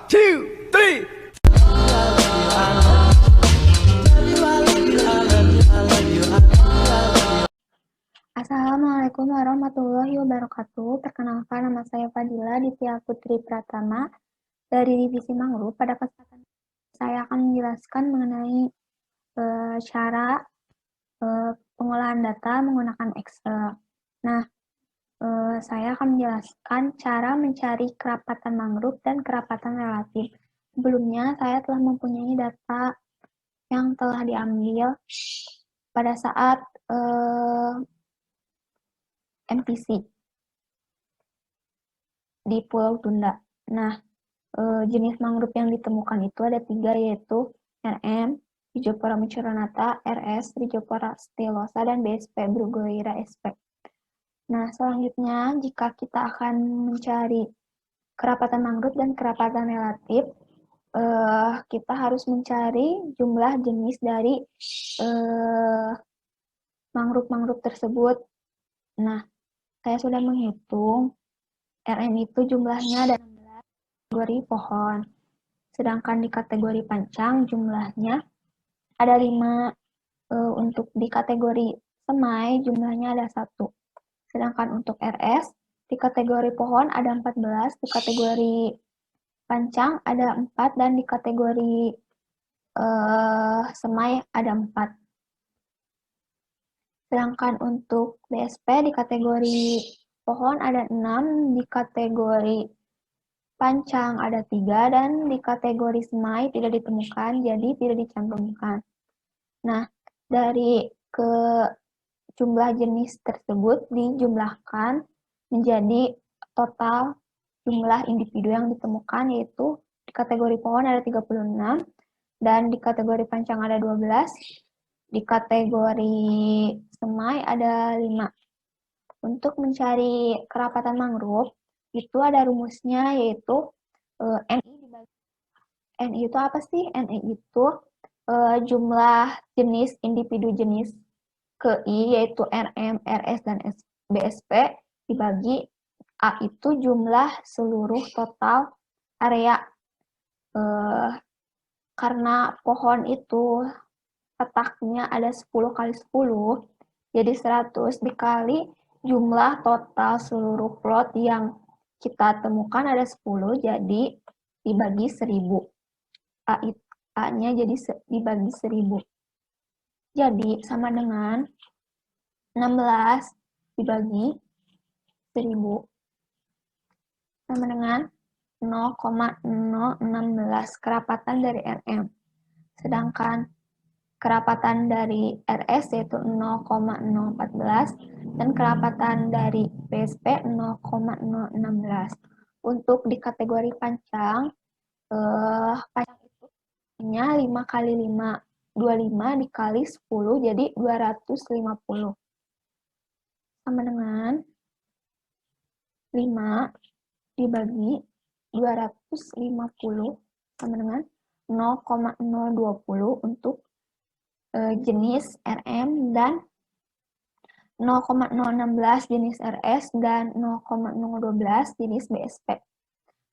two, three. Assalamualaikum warahmatullahi wabarakatuh. Perkenalkan, nama saya Fadila Ditya Putri Pratama dari Divisi Mangrove. Pada kesempatan saya akan menjelaskan mengenai cara pengolahan data menggunakan Excel. Nah, saya akan menjelaskan cara mencari kerapatan mangrove dan kerapatan relatif. Sebelumnya, saya telah mempunyai data yang telah diambil pada saat MPC di Pulau Tunda. Nah, jenis mangrove yang ditemukan itu ada 3, yaitu RM, Rhizophora mucronata, RS, Rhizophora stylosa, dan BSP, Bruguiera sp. Nah, selanjutnya, jika kita akan mencari kerapatan mangrove dan kerapatan relatif, kita harus mencari jumlah jenis dari mangrove-mangrove tersebut. Nah, saya sudah menghitung, RM itu jumlahnya ada 16 kategori pohon. Sedangkan di kategori pancang jumlahnya ada 5. Untuk di kategori semai jumlahnya ada 1. Sedangkan untuk RS di kategori pohon ada 14, di kategori pancang ada 4, dan di kategori semai ada 4. Sedangkan untuk BSP di kategori pohon ada 6, di kategori pancang ada 3, dan di kategori semai tidak ditemukan, jadi tidak dicantumkan. Nah, dari jumlah jenis tersebut dijumlahkan menjadi total jumlah individu yang ditemukan, yaitu di kategori pohon ada 36, dan di kategori pancang ada 12, di kategori semai ada 5. Untuk mencari kerapatan mangrove, itu ada rumusnya, yaitu NI dibagi. NI itu apa sih? NI itu jumlah jenis individu jenis ke I, yaitu RM, RS, dan BSP, dibagi A itu jumlah seluruh total area. Karena pohon itu petaknya ada 10 kali 10, jadi 100 dikali jumlah total seluruh plot yang kita temukan ada 10, jadi dibagi 1000. A-nya jadi dibagi 1000. Jadi sama dengan 16 dibagi 1000 sama dengan 0,016 kerapatan dari RM. Sedangkan kerapatan dari RS yaitu 0,014 dan kerapatan dari BSP 0,016. Untuk di kategori pancang, pancang itu punya 5 kali 5, 25 dikali 10 jadi 250. Sama dengan 5 dibagi 250 sama dengan 0,020 untuk jenis RM dan 0,016 jenis RS dan 0,012 jenis BSP.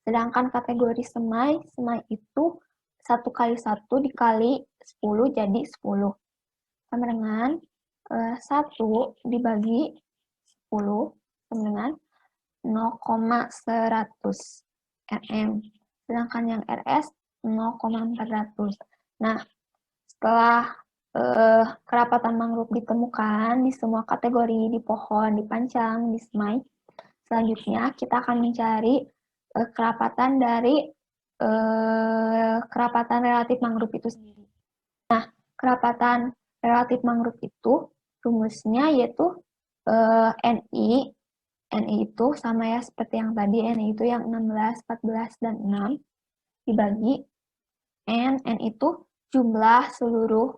Sedangkan kategori semai itu 1 kali 1 dikali 10 jadi 10. Sama dengan 1 dibagi 10 sama dengan 0,100 RM. Sedangkan yang RS 0,400. Nah, setelah kerapatan mangrove ditemukan di semua kategori, di pohon, di pancang, di semai, selanjutnya kita akan mencari kerapatan dari kerapatan relatif mangrove itu sendiri. Nah, kerapatan relatif mangrove itu rumusnya yaitu NI. NI itu sama ya seperti yang tadi, NI itu yang 16, 14, dan 6 dibagi N itu jumlah seluruh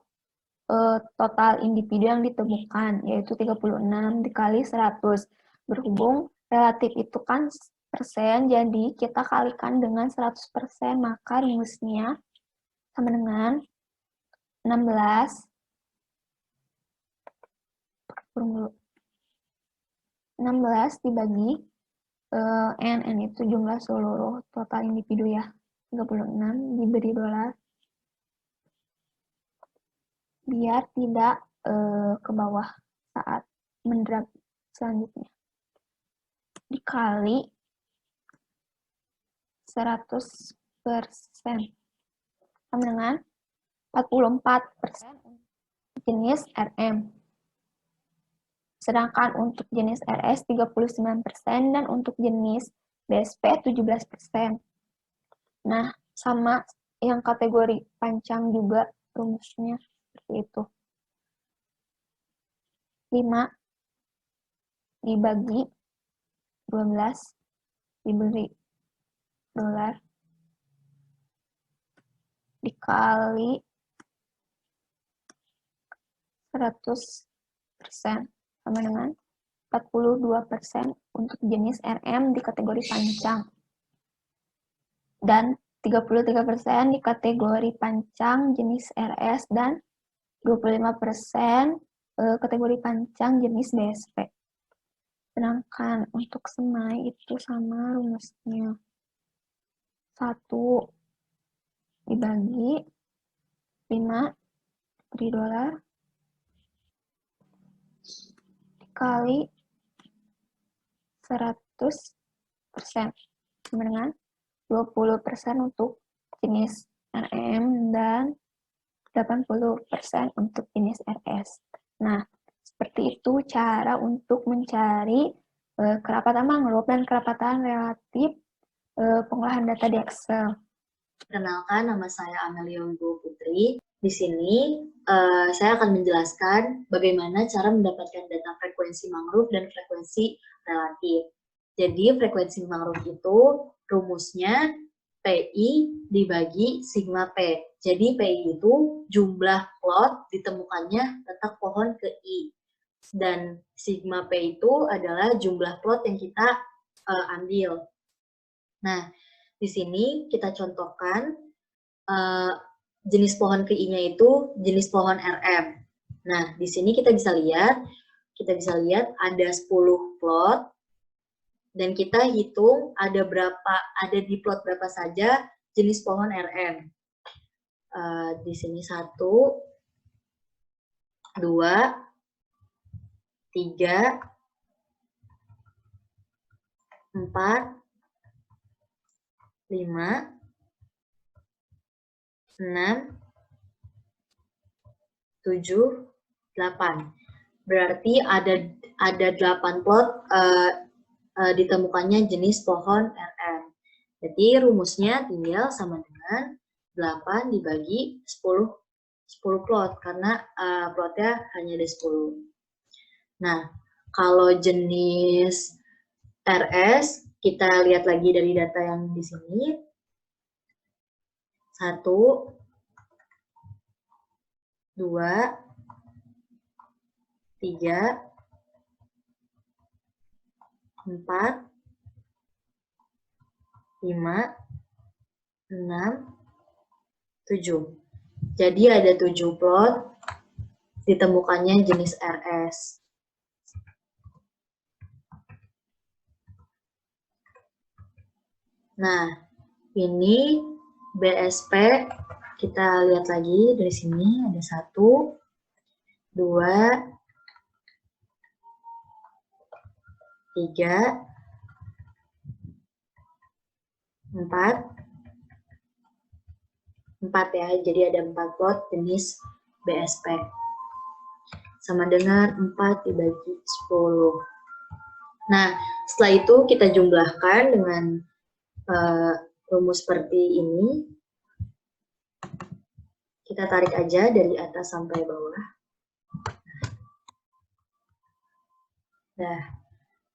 total individu yang ditemukan, yaitu 36 dikali 100. Berhubung relatif itu kan persen, jadi kita kalikan dengan 100%, maka rumusnya sama dengan 16 dibagi N itu jumlah seluruh total individu ya. 36 diberi dolar biar tidak ke bawah saat mendrag selanjutnya. Dikali 100% sama dengan 44% jenis RM. Sedangkan untuk jenis RS 39% dan untuk jenis BSP 17%. Nah, sama yang kategori panjang juga rumusnya seperti itu. 5 dibagi 12 diberi dolar dikali 100% sama dengan 42% untuk jenis RM di kategori panjang dan 33% di kategori panjang jenis RS dan 25% kategori panjang jenis BSP. Sedangkan untuk semai itu sama rumusnya. 1 dibagi 5 beri dolar dikali 100% sama dengan 20% untuk jenis RM dan 80% untuk jenis RS. Nah, seperti itu cara untuk mencari kerapatan mangrove dan kerapatan relatif pengolahan data di Excel. Perkenalkan, nama saya Amelia Wibowo Putri. Di sini saya akan menjelaskan bagaimana cara mendapatkan data frekuensi mangrove dan frekuensi relatif. Jadi frekuensi mangrove itu rumusnya PI dibagi sigma P. Jadi PI itu jumlah plot ditemukannya letak pohon ke I. Dan sigma P itu adalah jumlah plot yang kita ambil. Nah, di sini kita contohkan jenis pohon KI-nya itu jenis pohon RM. Nah, di sini kita bisa lihat ada 10 plot dan kita hitung ada di plot berapa saja jenis pohon RM. Di sini 1, 2, 3, 4, 5, 6, 7, 8. Berarti ada 8 plot ditemukannya jenis pohon RM. Jadi rumusnya tinggal sama dengan 8 dibagi 10 plot karena plotnya hanya ada 10. Nah, kalau jenis RS kita lihat lagi dari data yang di sini. 1, 2, 3, 4, 5, 6, 7. Jadi ada 7 plot ditemukannya jenis RS. Nah, ini BSP kita lihat lagi dari sini ada 1, 2, 3, 4 ya, jadi ada 4 plot jenis BSP. Sama dengan 4 dibagi 10. Nah, setelah itu kita jumlahkan dengan rumus seperti ini. Kita tarik aja dari atas sampai bawah. Nah,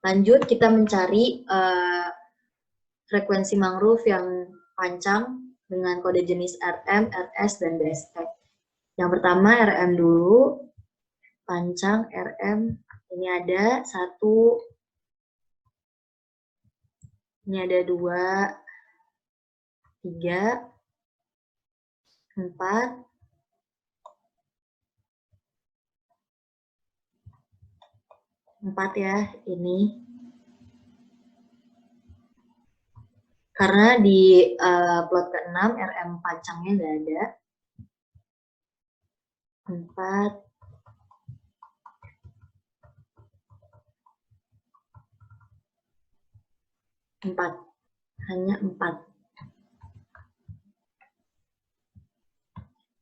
lanjut kita mencari frekuensi mangrove yang panjang dengan kode jenis RM, RS, dan BSP. Yang pertama RM dulu, panjang RM, ini ada 1, ini ada 2, 3, 4, 4 ya, ini. Karena di plot ke-6 RM pancangnya nggak ada. 4. Hanya 4.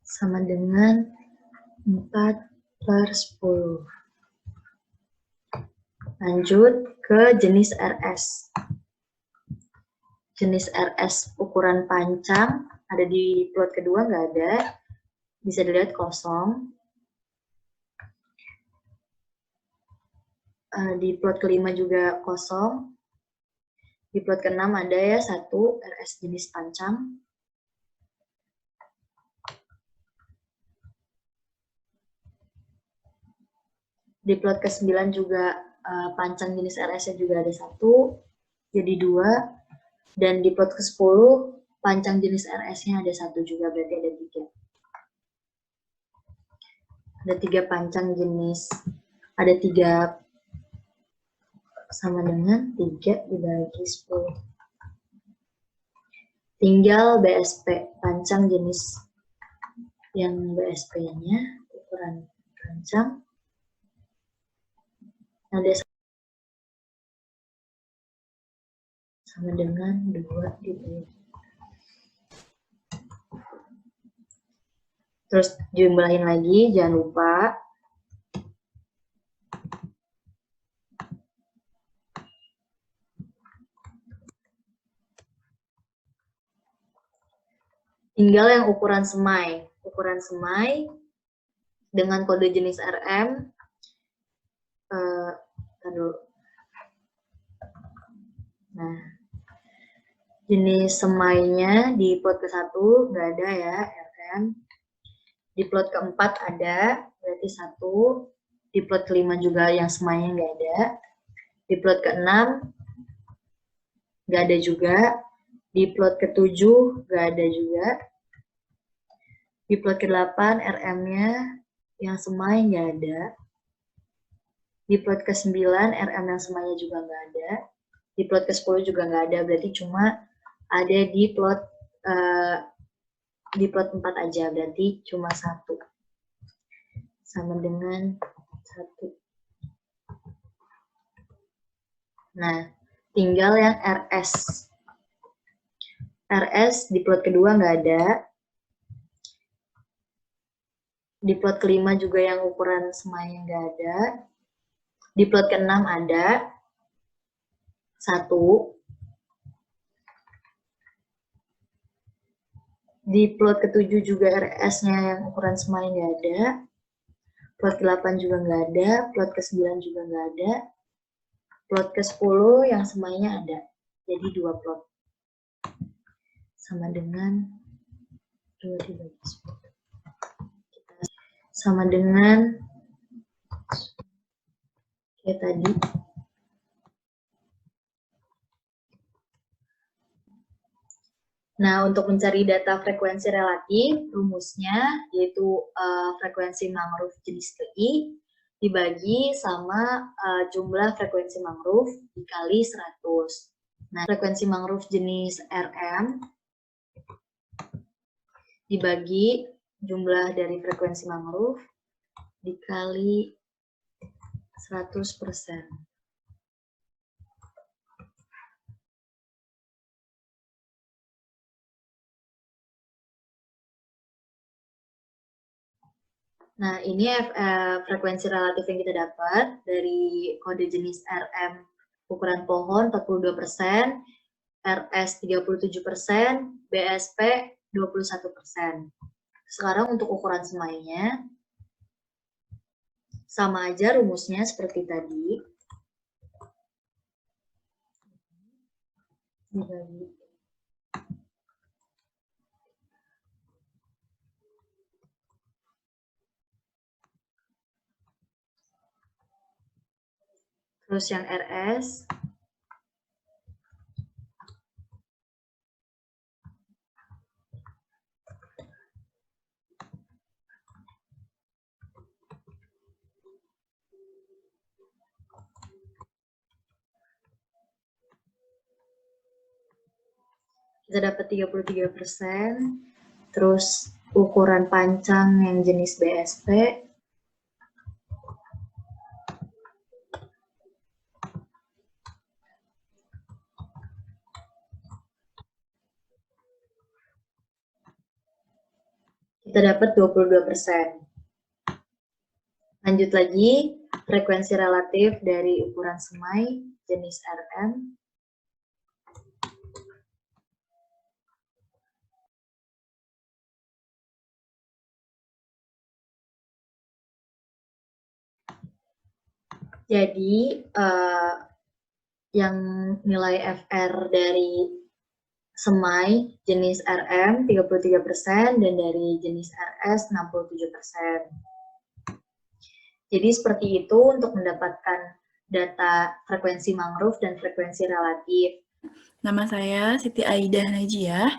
Sama dengan 4/10. Lanjut ke jenis RS. Jenis RS ukuran panjang ada di plot kedua nggak ada. Bisa dilihat kosong. Di plot kelima juga kosong. Di plot ke-6 ada ya 1 RS jenis panjang. Di plot ke-9 juga panjang jenis RS-nya juga ada 1, jadi 2. Dan di plot ke-10 panjang jenis RS-nya ada 1 juga, berarti ada 3. Ada 3 panjang jenis, ada 3 sama dengan 3 dibagi 10. Tinggal BSP, panjang jenis yang BSP-nya ukuran panjang ada sama dengan 2 dibagi. Terus jumlahin lagi, jangan lupa. Tinggal yang ukuran semai. Ukuran semai dengan kode jenis RM. Nah, jenis semainya di plot ke-1 nggak ada ya, RM. Di plot ke-4 ada, berarti 1. Di plot ke-5 juga yang semainya nggak ada. Di plot ke-6 nggak ada juga. Di plot ke-7 nggak ada juga. Di plot ke-8 RM-nya yang semai nggak ada. Di plot ke-9 RM yang semainya juga nggak ada. Di plot ke-10 juga nggak ada, berarti cuma ada di plot 4 aja, berarti cuma 1. Sama dengan 1. Nah, tinggal yang RS. RS di plot kedua nggak ada. Di plot kelima juga yang ukuran semainya nggak ada. Di plot ke-6 ada 1. Di plot ke-7 juga RS-nya yang ukuran semai nggak ada. Plot ke-8 juga nggak ada. Plot ke-9 juga nggak ada. Plot ke-10 yang semainya ada. Jadi 2 plot. Sama dengan 2 dibagi 10. Sama dengan kayak tadi. Nah, untuk mencari data frekuensi relatif, rumusnya yaitu frekuensi mangrove jenis TI dibagi sama jumlah frekuensi mangrove dikali 100. Nah, frekuensi mangrove jenis RM dibagi jumlah dari frekuensi mangrove dikali 100%. Nah, ini frekuensi relatif yang kita dapat dari kode jenis RM ukuran pohon 42%, RS 37%, BSP 21%. Sekarang untuk ukuran semainya, sama aja rumusnya seperti tadi. Dibagi. Terus yang RS, Kita dapat 33%. Terus ukuran pancang yang jenis BSP kita dapat 22%. Lanjut lagi, frekuensi relatif dari ukuran semai jenis RM. Jadi, yang nilai FR dari semai jenis RM 33% dan dari jenis RS 67%. Jadi seperti itu untuk mendapatkan data frekuensi mangrove dan frekuensi relatif. Nama saya Siti Aidah Najiah.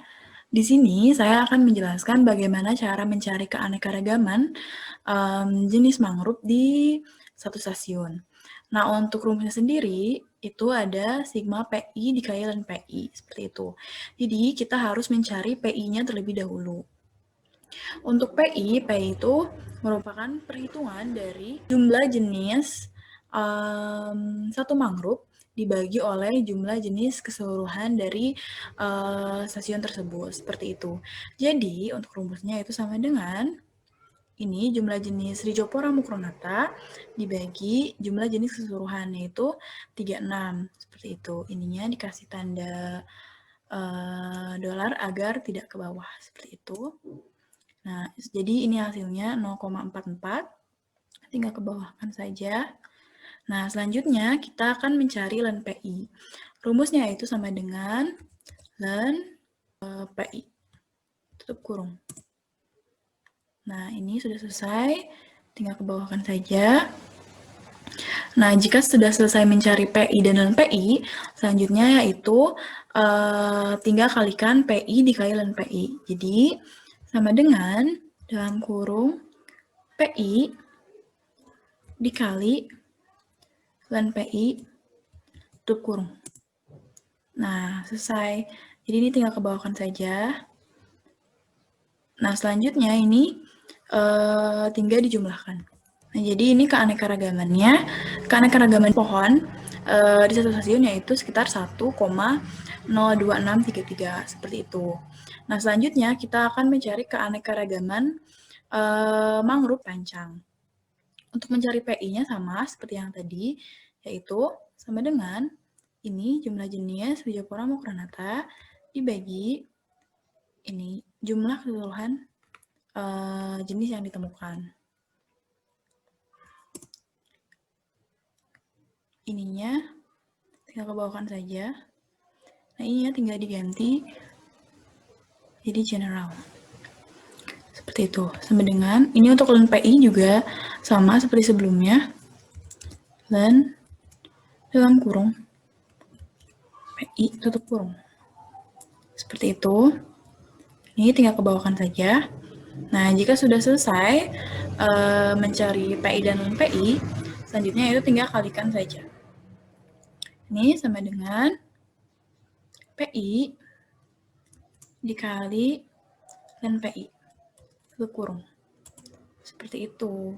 Di sini saya akan menjelaskan bagaimana cara mencari keanekaragaman jenis mangrove di satu stasiun. Nah, untuk rumusnya sendiri, itu ada sigma PI dikali ln PI, seperti itu. Jadi, kita harus mencari PI-nya terlebih dahulu. Untuk PI itu merupakan perhitungan dari jumlah jenis satu mangrove dibagi oleh jumlah jenis keseluruhan dari stasiun tersebut, seperti itu. Jadi, untuk rumusnya itu sama dengan ini jumlah jenis Rhizophora mucronata dibagi jumlah jenis keseluruhan, yaitu 36, seperti itu. Ininya dikasih tanda dolar agar tidak ke bawah, seperti itu. Nah, jadi ini hasilnya 0,44, tinggal ke bawahkan saja. Nah, selanjutnya kita akan mencari ln PI. Rumusnya itu sama dengan ln PI, tutup kurung. Nah, ini sudah selesai, tinggal ke bawahkan saja. Nah, jika sudah selesai mencari PI dan ln PI, selanjutnya yaitu tinggal kalikan PI dikali ln PI. Jadi, sama dengan dalam kurung PI dikali ln PI tutup kurung. Nah, selesai. Jadi ini tinggal ke bawahkan saja. Nah, selanjutnya ini tinggal dijumlahkan. Nah, jadi ini keanekaragaman pohon di satu stasiun yaitu sekitar 1,02633, seperti itu. Nah, selanjutnya kita akan mencari keanekaragaman mangrove pancang. Untuk mencari PI-nya sama seperti yang tadi, yaitu sama dengan ini jumlah jenis Rhizophora mucronata dibagi ini jumlah keseluruhan jenis yang ditemukan. Ininya tinggal ke bawahkan saja. Nah, ininya tinggal diganti jadi general. Seperti itu. Sama dengan ini untuk ln PI juga sama seperti sebelumnya. Ln dalam kurung PI tutup kurung. Seperti itu. Ini tinggal ke bawahkan saja. Nah, jika sudah selesai mencari PI dan ln PI, selanjutnya itu tinggal kalikan saja. Ini sama dengan PI dikali ln PI, tutup kurung. Seperti itu.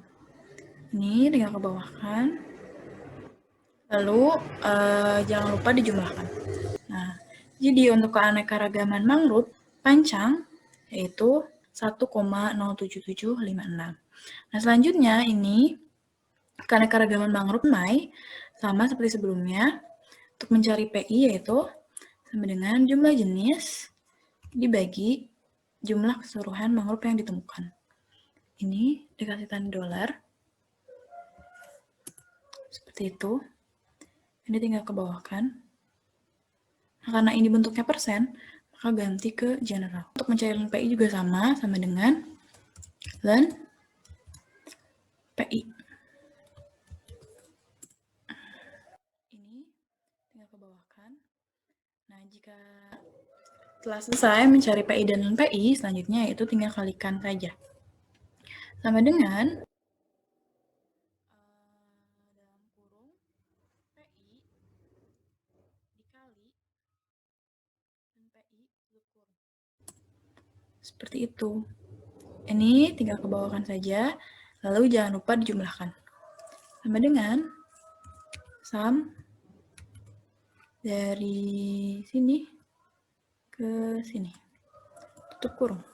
Ini tinggal ke bawahkan. Lalu jangan lupa dijumlahkan. Nah, jadi untuk keanekaragaman mangrove pancang yaitu 1,07756. Nah, selanjutnya ini keanekaragaman mangrove semai sama seperti sebelumnya. Untuk mencari PI yaitu sama dengan jumlah jenis dibagi jumlah keseluruhan mangrove yang ditemukan. Ini dikasih tanda dolar. Seperti itu. Ini tinggal ke bawahkan. Nah, karena ini bentuknya persen, maka ganti ke general. Untuk mencari ln PI juga sama dengan ln PI. Ini tinggal ke bawahkan. Nah, jika telah selesai mencari PI dan ln PI, selanjutnya itu tinggal kalikan saja. Sama dengan dalam kurung PI dikali ln PI tutup Seperti itu. Ini tinggal kebawahkan saja, lalu jangan lupa dijumlahkan. Sama dengan sum dari sini ke sini. Tutup kurung.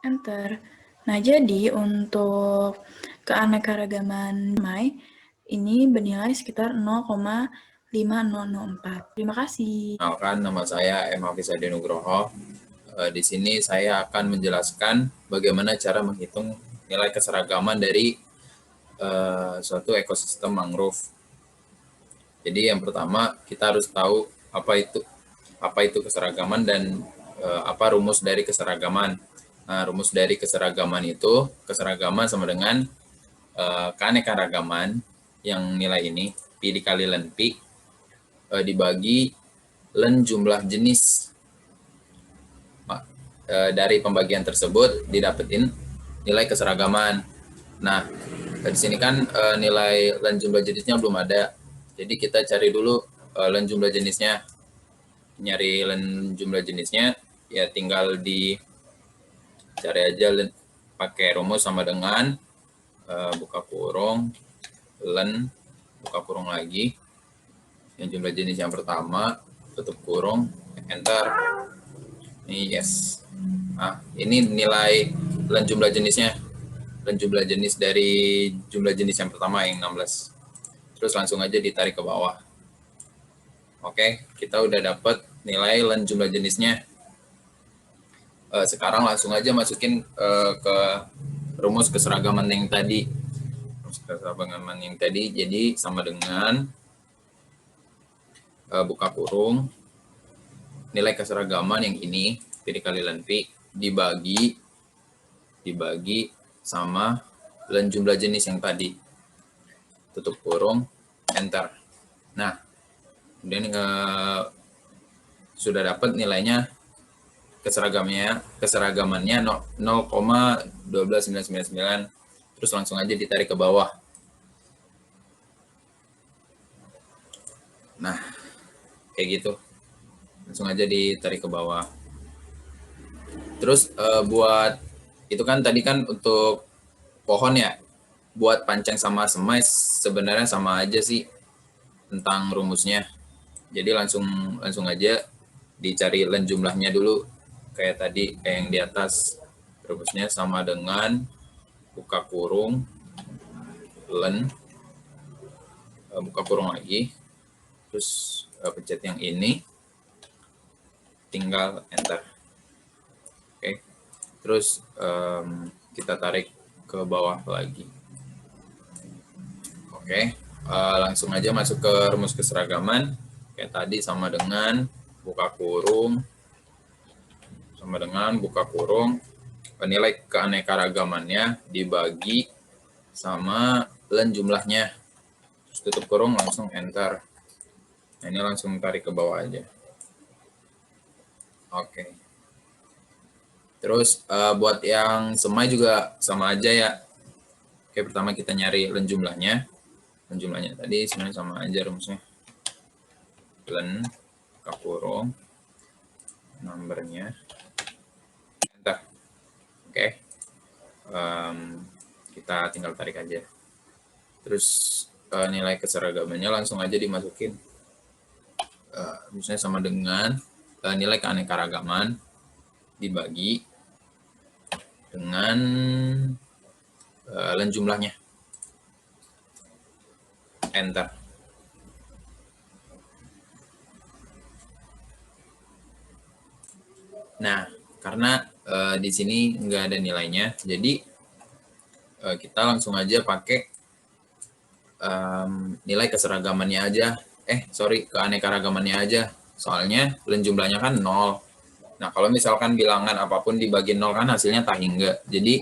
Enter. Nah, jadi untuk keanekaragaman nilai ini bernilai sekitar 0,5004. Terima kasih. Kenalkan, nama saya M. Hafiz Adi Nugroho. Di sini saya akan menjelaskan bagaimana cara menghitung nilai keseragaman dari suatu ekosistem mangrove. Jadi yang pertama kita harus tahu apa itu keseragaman dan apa rumus dari keseragaman. Nah, rumus dari keseragaman itu, keseragaman sama dengan keanekaragaman yang nilai ini, Pi dikali Len Pi, dibagi Len jumlah jenis. Dari pembagian tersebut didapetin nilai keseragaman. Nah, di sini kan nilai Len jumlah jenisnya belum ada. Jadi kita cari dulu Len jumlah jenisnya. Nyari Len jumlah jenisnya, ya tinggal cari aja pakai rumus sama dengan buka kurung Len buka kurung lagi yang jumlah jenis yang pertama, tutup kurung, enter. Ini yes. Nah, ini nilai Len jumlah jenisnya. Len jumlah jenis dari jumlah jenis yang pertama yang 16. Terus langsung aja ditarik ke bawah. Oke, kita udah dapat nilai Len jumlah jenisnya. Sekarang langsung aja masukin ke rumus keseragaman yang tadi. Rumus keseragaman yang tadi jadi sama dengan buka kurung nilai keseragaman yang ini Pi dikali Len Pi dibagi sama Len jumlah jenis yang tadi. Tutup kurung, enter. Nah, kemudian sudah dapat nilainya keseragamannya 0,12999. Terus langsung aja ditarik ke bawah. Nah, kayak gitu. Langsung aja ditarik ke bawah. Terus buat itu kan tadi kan untuk pohon ya. Buat pancang sama semai sebenarnya sama aja sih tentang rumusnya. Jadi langsung aja dicari Len jumlahnya dulu. Kayak tadi, kayak yang di atas. Rumusnya sama dengan buka kurung Len buka kurung lagi. Terus pencet yang ini, tinggal enter. Oke. Terus kita tarik ke bawah lagi. Oke. Langsung aja masuk ke rumus keseragaman. Kayak tadi sama dengan buka kurung nilai keanekaragamannya dibagi sama Len jumlahnya. Terus tutup kurung, langsung enter. Nah, ini langsung tarik ke bawah aja. Oke. Terus buat yang semai juga sama aja ya. Oke, pertama kita nyari Len jumlahnya. Len jumlahnya tadi sebenarnya sama aja rumusnya. Len buka kurung numbernya. Enter. Oke. Kita tinggal tarik aja. Terus nilai keseragamannya langsung aja dimasukin. Misalnya sama dengan nilai keanekaragaman dibagi dengan Len jumlahnya. Enter. Nah, karena di sini nggak ada nilainya, jadi kita langsung aja pakai nilai keseragamannya aja. Keanekaragamannya aja. Soalnya Len jumlahnya kan 0. Nah, kalau misalkan bilangan apapun dibagi 0 kan hasilnya tak hingga. Jadi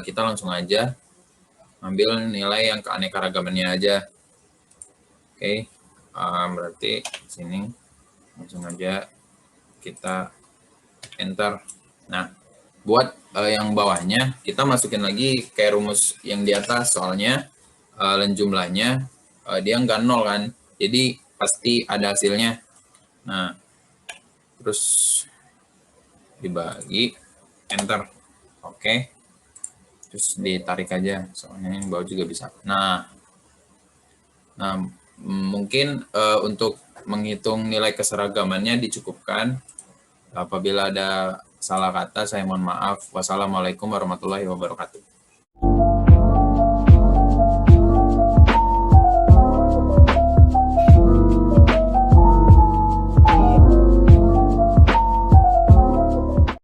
kita langsung aja ambil nilai yang keanekaragamannya aja. Oke, berarti sini langsung aja kita enter. Nah, buat yang bawahnya kita masukin lagi kayak rumus yang di atas, soalnya Len jumlahnya dia nggak 0 kan, jadi pasti ada hasilnya. Nah, terus dibagi enter. Oke. Terus ditarik aja, soalnya yang bawah juga bisa. Nah mungkin untuk menghitung nilai keseragamannya dicukupkan. Apabila ada salah kata, saya mohon maaf. Wassalamualaikum warahmatullahi wabarakatuh.